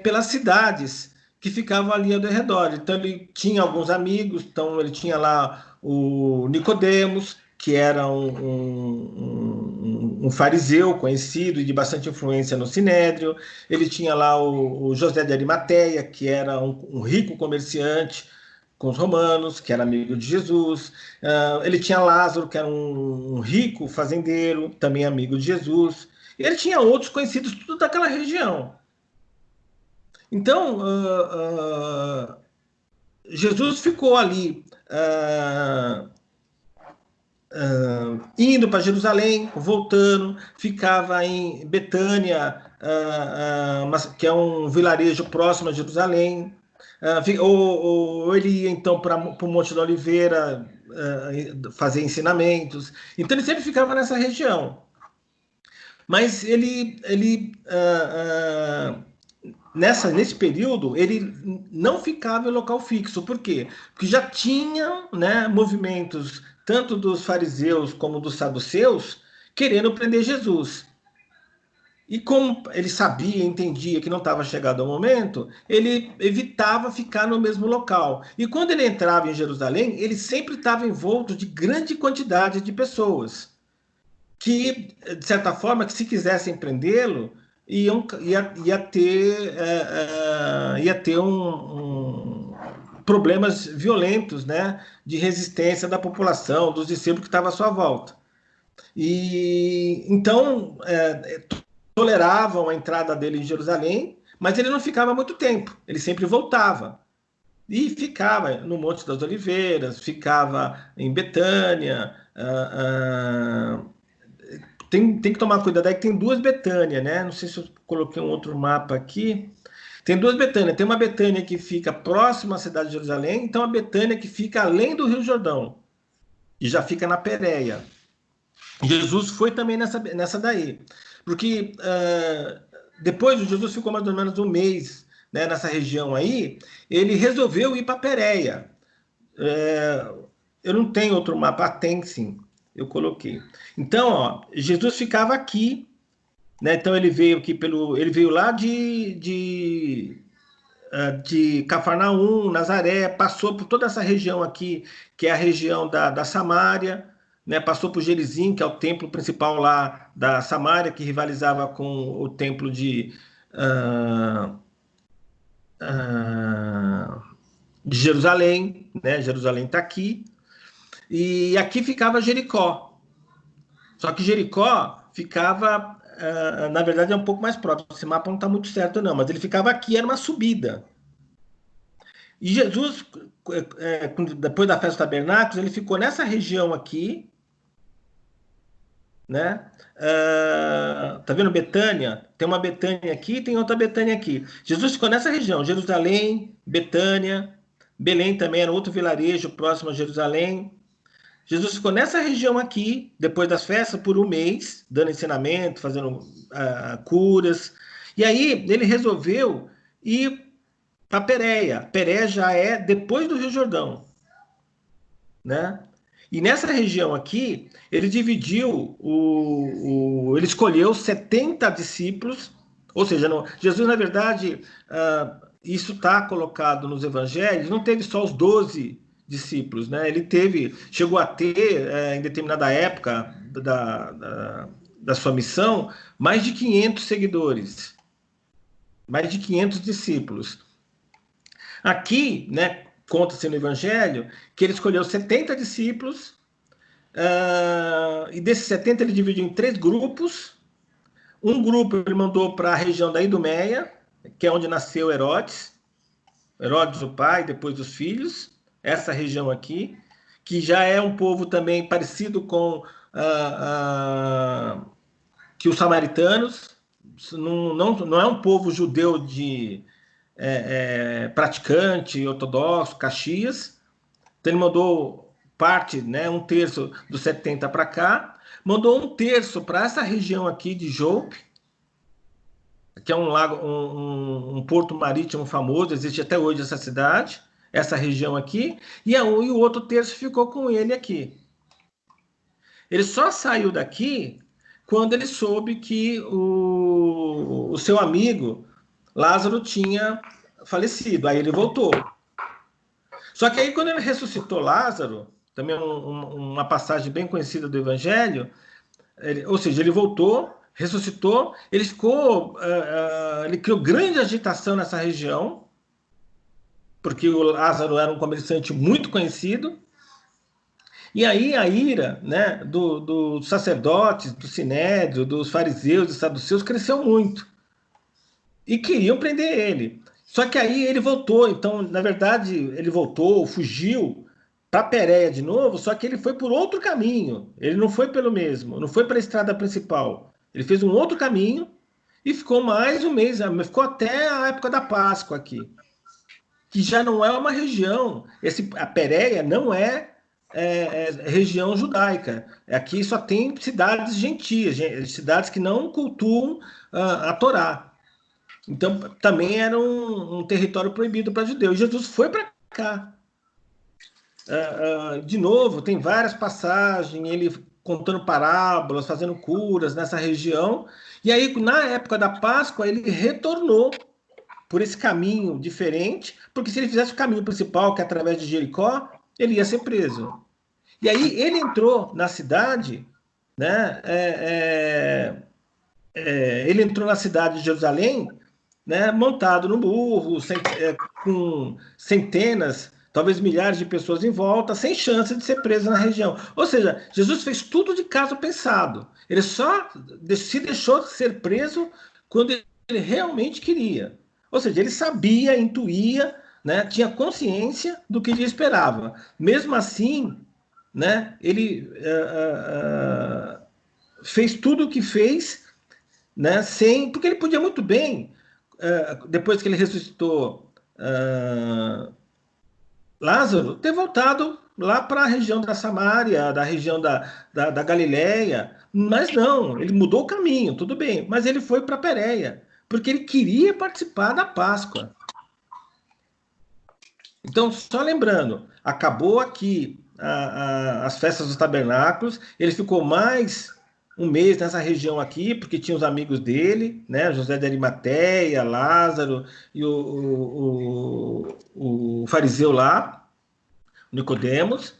pelas cidades que ficavam ali ao redor. Então ele tinha alguns amigos, então ele tinha lá o Nicodemos, que era um fariseu conhecido e de bastante influência no Sinédrio. Ele tinha lá o José de Arimateia, que era um rico comerciante com os romanos, que era amigo de Jesus. Ele tinha Lázaro, que era um rico fazendeiro, também amigo de Jesus. E ele tinha outros conhecidos, tudo daquela região. Então, Jesus ficou ali indo para Jerusalém, voltando, ficava em Betânia, que é um vilarejo próximo a Jerusalém, ou ele ia então para o Monte da Oliveira fazer ensinamentos. Então ele sempre ficava nessa região. Mas nesse período, ele não ficava em local fixo. Por quê? Porque já tinha, né, movimentos, tanto dos fariseus como dos saduceus, querendo prender Jesus. E como ele sabia, entendia que não estava chegado ao momento, ele evitava ficar no mesmo local. E quando ele entrava em Jerusalém, ele sempre estava envolto de grande quantidade de pessoas que, de certa forma, que se quisessem prendê-lo, ia ter problemas violentos, né, de resistência da população, dos discípulos que estavam à sua volta. E então toleravam a entrada dele em Jerusalém, mas ele não ficava muito tempo, ele sempre voltava. E ficava no Monte das Oliveiras, ficava em Betânia. Tem que tomar cuidado aí que tem duas Betânia, né? Não sei se eu coloquei um outro mapa aqui. Tem duas Betânia. Tem uma Betânia que fica próxima à cidade de Jerusalém, então a Betânia que fica além do Rio Jordão, e já fica na Pérea. Jesus foi também nessa daí. Porque depois Jesus ficou mais ou menos um mês, né, nessa região aí, ele resolveu ir para Pérea. Eu não tenho outro mapa, tem sim, eu coloquei. Então, ó, Jesus ficava aqui, né? Então ele veio aqui ele veio lá de Cafarnaum, Nazaré, passou por toda essa região aqui, que é a região da Samária, né? Passou por Gerizim, que é o templo principal lá da Samária, que rivalizava com o templo de Jerusalém, né? Jerusalém está aqui. E aqui ficava Jericó. Só que Jericó ficava, na verdade, é um pouco mais próximo. Esse mapa não está muito certo, não, mas ele ficava aqui, era uma subida. E Jesus, depois da festa dos tabernáculos, ele ficou nessa região aqui, né? Tá vendo Betânia? Tem uma Betânia aqui, tem outra Betânia aqui. Jesus ficou nessa região, Jerusalém, Betânia, Belém também era outro vilarejo próximo a Jerusalém. Jesus ficou nessa região aqui, depois das festas, por um mês, dando ensinamento, fazendo curas. E aí ele resolveu ir para Pérea. Pérea já é depois do Rio Jordão, né? E nessa região aqui, ele dividiu, ele escolheu 70 discípulos, ou seja, Jesus, na verdade, isso está colocado nos evangelhos, não teve só os 12 discípulos, né? Ele chegou a ter, em determinada época da sua missão, mais de 500 seguidores, mais de 500 discípulos. Aqui, né, conta-se no Evangelho que ele escolheu 70 discípulos, e desses 70 ele dividiu em 3 grupos. Um grupo ele mandou para a região da Idumeia, que é onde nasceu Herodes, o pai, depois os filhos, essa região aqui, que já é um povo também parecido com que os samaritanos, não é um povo judeu de praticante, ortodoxo, Caxias. Então ele mandou parte, né, 1/3 dos 70 para cá, mandou 1/3 para essa região aqui de Jope, que é um lago, um porto marítimo famoso, existe até hoje essa cidade, essa região aqui, e o outro terço ficou com ele aqui. Ele só saiu daqui quando ele soube que o seu amigo Lázaro tinha falecido, aí ele voltou. Só que aí quando ele ressuscitou Lázaro, também uma passagem bem conhecida do Evangelho, ou seja, ele voltou, ressuscitou, ele criou grande agitação nessa região, porque o Lázaro era um comerciante muito conhecido, e aí a ira, né, dos sacerdotes, do sinédrio, dos fariseus e saduceus cresceu muito, e queriam prender ele. Só que aí ele voltou, então, na verdade, ele voltou, fugiu para Pérea de novo, só que ele foi por outro caminho. Ele não foi pelo mesmo, não foi pela estrada principal. Ele fez um outro caminho e ficou mais um mês, ficou até a época da Páscoa aqui, que já não é uma região. A Pérea não é região judaica. Aqui só tem cidades gentias, cidades que não cultuam a Torá. Então, também era um território proibido para judeus. Jesus foi para cá. De novo, tem várias passagens, ele contando parábolas, fazendo curas nessa região. E aí, na época da Páscoa, ele retornou por esse caminho diferente, porque se ele fizesse o caminho principal, que é através de Jericó, ele ia ser preso. E aí ele entrou na cidade, né? Ele entrou na cidade de Jerusalém, né, montado no burro, com centenas, talvez milhares de pessoas em volta, sem chance de ser preso na região. Ou seja, Jesus fez tudo de caso pensado. Ele só se deixou ser preso quando ele realmente queria. Ou seja, ele sabia, intuía, né, tinha consciência do que lhe esperava. Mesmo assim, né, ele fez tudo o que fez, né, porque ele podia muito bem, depois que ele ressuscitou Lázaro, ter voltado lá para a região da Samária, da região da Galileia, mas não, ele mudou o caminho, tudo bem, mas ele foi para Pérea, porque ele queria participar da Páscoa. Então, só lembrando, acabou aqui as festas dos tabernáculos, ele ficou mais um mês nessa região aqui, porque tinha os amigos dele, né? José de Arimateia, Lázaro e o fariseu lá, Nicodemos.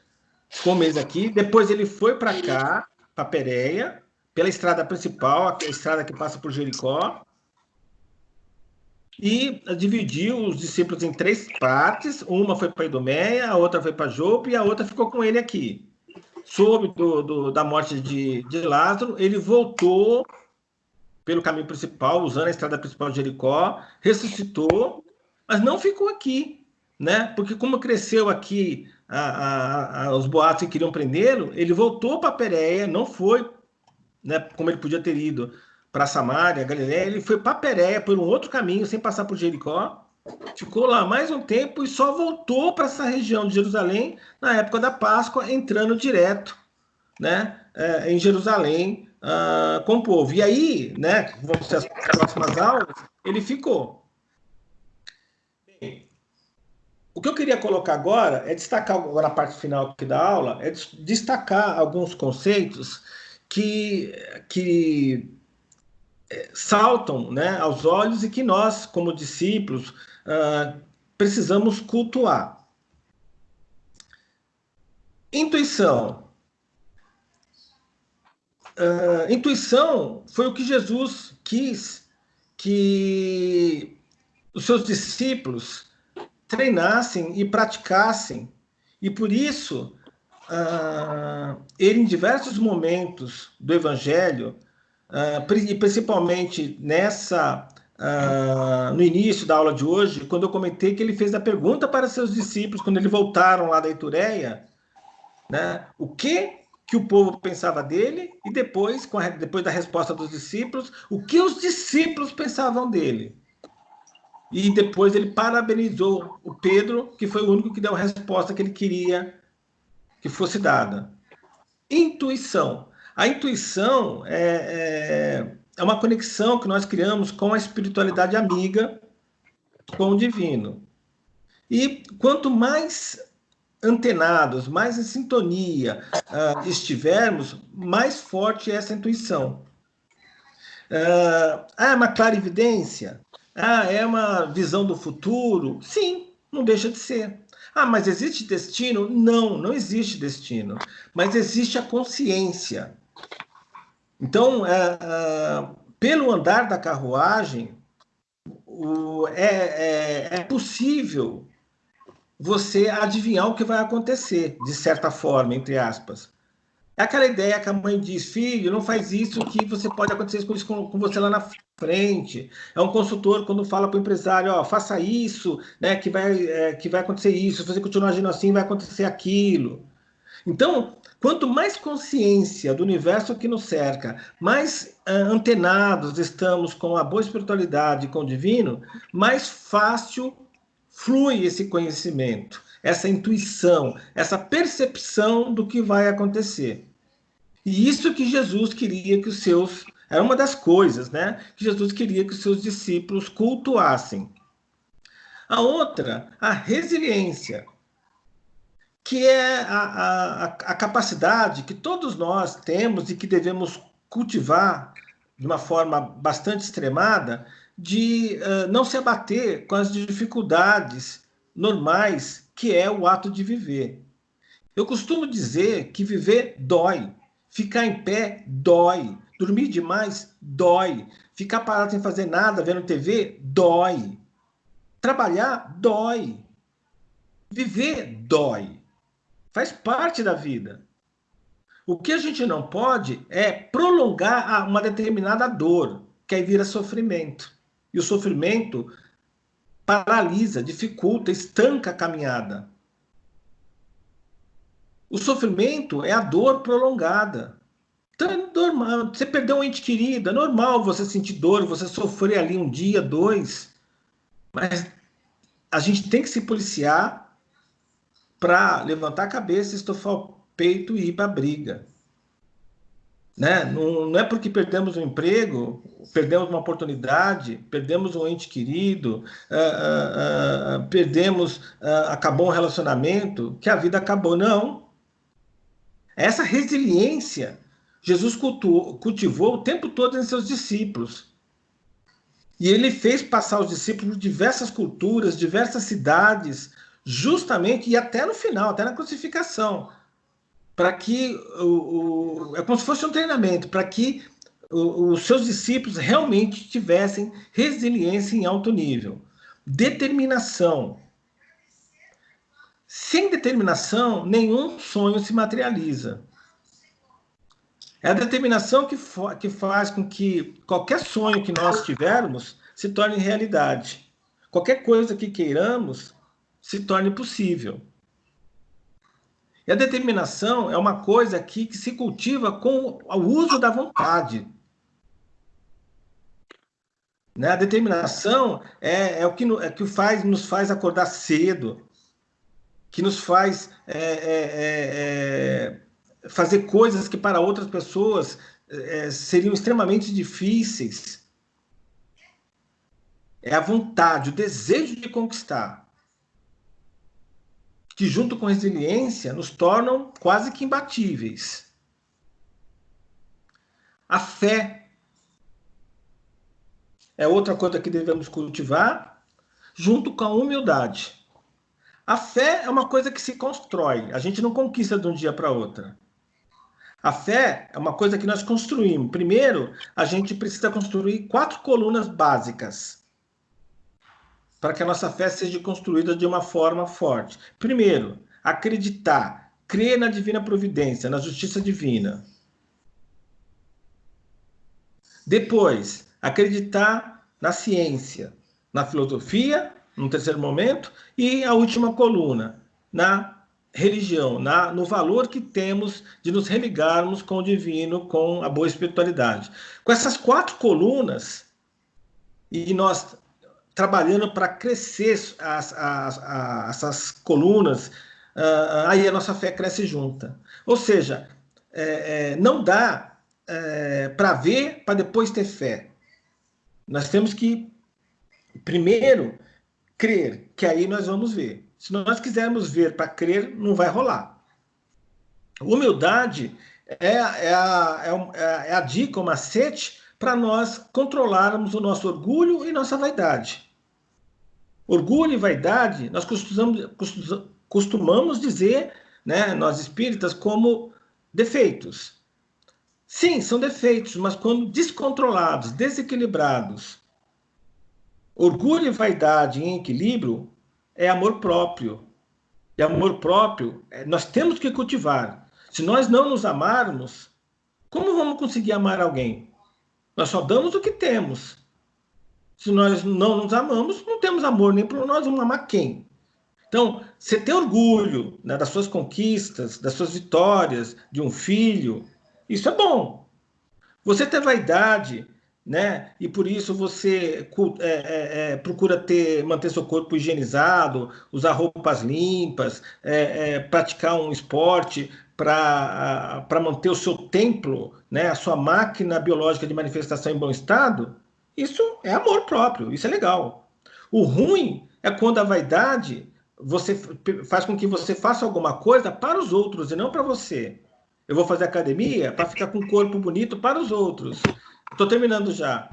Ficou um mês aqui. Depois ele foi para cá, para Pérea, pela estrada principal, a estrada que passa por Jericó, e dividiu os discípulos em 3 partes. Uma foi para Idumeia, a outra foi para Jope e a outra ficou com ele aqui. Soube da morte de Lázaro, ele voltou pelo caminho principal, usando a estrada principal de Jericó, ressuscitou, mas não ficou aqui, né? Porque como cresceu aqui os boatos que queriam prendê-lo, ele voltou para Pérea, não foi, né, como ele podia ter ido para Samaria, Galiléia, ele foi para Pérea por um outro caminho, sem passar por Jericó, ficou lá mais um tempo e só voltou para essa região de Jerusalém na época da Páscoa, entrando direto, né, em Jerusalém com o povo. E aí, né, vamos ser as próximas aulas, ele ficou. Bem, o que eu queria colocar agora é destacar, agora na parte final aqui da aula, é destacar alguns conceitos que saltam, né, aos olhos e que nós, como discípulos, precisamos cultuar. Intuição. Intuição foi o que Jesus quis que os seus discípulos treinassem e praticassem. E por isso, ele, em diversos momentos do Evangelho, e principalmente no início da aula de hoje, quando eu comentei que ele fez a pergunta para seus discípulos, quando eles voltaram lá da Itureia, né, o que o povo pensava dele, e depois da resposta dos discípulos, o que os discípulos pensavam dele. E depois ele parabenizou o Pedro, que foi o único que deu a resposta que ele queria que fosse dada. Intuição. A intuição é uma conexão que nós criamos com a espiritualidade amiga, com o divino. E quanto mais antenados, mais em sintonia estivermos, mais forte é essa intuição. É uma clarividência? É uma visão do futuro? Sim, não deixa de ser. Mas existe destino? Não, não existe destino. Mas existe a consciência. Então, pelo andar da carruagem, é possível você adivinhar o que vai acontecer, de certa forma, entre aspas. É aquela ideia que a mãe diz, filho, não faz isso que você pode acontecer isso com você lá na frente. É um consultor quando fala para o empresário, ó, faça isso, né, que vai acontecer isso, se você continuar agindo assim, vai acontecer aquilo. Então, quanto mais consciência do universo que nos cerca, mais antenados estamos com a boa espiritualidade, com o divino, mais fácil flui esse conhecimento, essa intuição, essa percepção do que vai acontecer. E isso que Jesus queria que os seus... Era uma das coisas, né? Que Jesus queria que os seus discípulos cultuassem. A outra, a resiliência, que é a capacidade que todos nós temos e que devemos cultivar de uma forma bastante extremada, de não se abater com as dificuldades normais que é o ato de viver. Eu costumo dizer que viver dói, ficar em pé dói, dormir demais dói, ficar parado sem fazer nada, vendo TV dói, trabalhar dói, viver dói. Faz parte da vida. O que a gente não pode é prolongar uma determinada dor, que aí vira sofrimento. E o sofrimento paralisa, dificulta, estanca a caminhada. O sofrimento é a dor prolongada. Então é normal. Você perdeu um ente querido, é normal você sentir dor, você sofrer ali um dia, dois. Mas a gente tem que se policiar para levantar a cabeça, estofar o peito e ir para a briga. Né? Não é porque perdemos um emprego, perdemos uma oportunidade, perdemos um ente querido, acabou um relacionamento, que a vida acabou. Não. Essa resiliência Jesus cultivou o tempo todo em seus discípulos. E ele fez passar os discípulos por diversas culturas, diversas cidades, justamente, e até no final, até na crucificação, para que, é como se fosse um treinamento, para que os seus discípulos realmente tivessem resiliência em alto nível. Determinação. Sem determinação, nenhum sonho se materializa. É a determinação que faz com que qualquer sonho que nós tivermos se torne realidade. Qualquer coisa que queiramos se torne possível. E a determinação é uma coisa aqui que se cultiva com o uso da vontade. Né? A determinação é o que nos faz acordar cedo, que nos faz fazer coisas que para outras pessoas seriam extremamente difíceis. É a vontade, o desejo de conquistar, que junto com resiliência nos tornam quase que imbatíveis. A fé é outra coisa que devemos cultivar, junto com a humildade. A fé é uma coisa que se constrói, a gente não conquista de um dia para outro. A fé é uma coisa que nós construímos. Primeiro, a gente precisa construir 4 colunas básicas para que a nossa fé seja construída de uma forma forte. Primeiro, acreditar, crer na divina providência, na justiça divina. Depois, acreditar na ciência, na filosofia, no terceiro momento, e a última coluna, na religião, no valor que temos de nos religarmos com o divino, com a boa espiritualidade. Com essas 4 colunas, e nós trabalhando para crescer essas colunas, aí a nossa fé cresce junta. Ou seja, não dá para ver para depois ter fé. Nós temos que, primeiro, crer, que aí nós vamos ver. Se nós quisermos ver para crer, não vai rolar. Humildade é a dica, o macete, para nós controlarmos o nosso orgulho e nossa vaidade. Orgulho e vaidade, nós costumamos dizer, né, nós espíritas, como defeitos. Sim, são defeitos, mas quando descontrolados, desequilibrados, orgulho e vaidade em equilíbrio é amor próprio. E amor próprio nós temos que cultivar. Se nós não nos amarmos, como vamos conseguir amar alguém? Nós só damos o que temos. Se nós não nos amamos, não temos amor nem por nós, vamos amar quem? Então, você ter orgulho, né, das suas conquistas, das suas vitórias, de um filho, isso é bom. Você ter vaidade, né, e por isso você procura manter seu corpo higienizado, usar roupas limpas, praticar um esporte para manter o seu templo, né, a sua máquina biológica de manifestação em bom estado, isso é amor próprio, isso é legal. O ruim é quando a vaidade faz com que você faça alguma coisa para os outros e não para você. Eu vou fazer academia para ficar com um corpo bonito para os outros. Estou terminando já.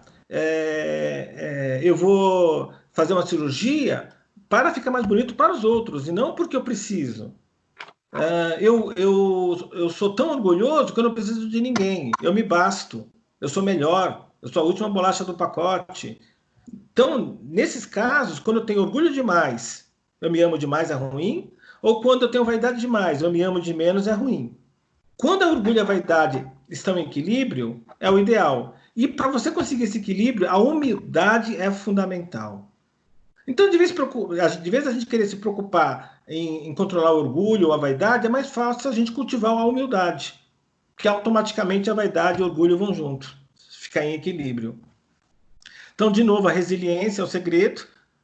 Eu vou fazer uma cirurgia para ficar mais bonito para os outros e não porque eu preciso. Eu sou tão orgulhoso que eu não preciso de ninguém. Eu me basto. Eu sou melhor. Eu sou a última bolacha do pacote. Então, nesses casos, quando eu tenho orgulho demais, eu me amo demais, é ruim. Ou quando eu tenho vaidade demais, eu me amo de menos, é ruim. Quando a orgulho e a vaidade estão em equilíbrio, é o ideal. E para você conseguir esse equilíbrio, a humildade é fundamental. Então, de vez a gente querer se preocupar em controlar o orgulho ou a vaidade, é mais fácil a gente cultivar a humildade, porque automaticamente a vaidade e o orgulho vão junto, ficar em equilíbrio. Então, de novo, a resiliência é o segredo,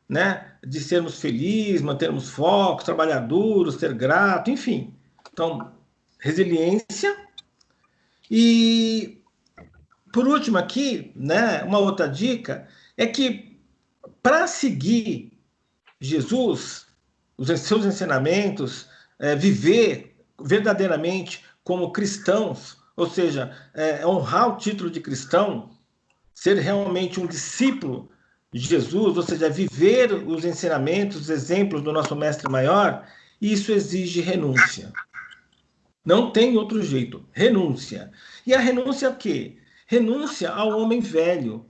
né, de sermos felizes, mantermos foco, trabalhar duro, ser grato, enfim. Então, resiliência. E, por último aqui, né, uma outra dica é que, para seguir Jesus, os seus ensinamentos, viver verdadeiramente como cristãos, ou seja, honrar o título de cristão, ser realmente um discípulo de Jesus, ou seja, viver os ensinamentos, os exemplos do nosso mestre maior, isso exige renúncia. Não tem outro jeito, renúncia. E a renúncia é o quê? Renúncia ao homem velho,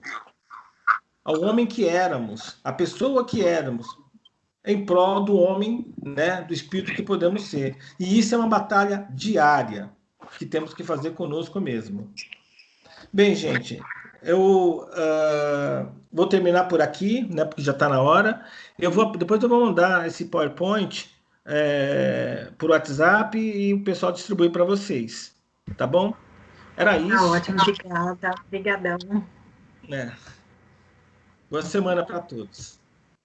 ao homem que éramos, à pessoa que éramos, em prol do homem, né, do espírito que podemos ser. E isso é uma batalha diária que temos que fazer conosco mesmo. Bem, gente, eu vou terminar por aqui, né, porque já está na hora. Depois eu vou mandar esse PowerPoint por WhatsApp e o pessoal distribui para vocês, tá bom? Era isso. Ah, ótimo, obrigada. Obrigadão. Boa semana para todos.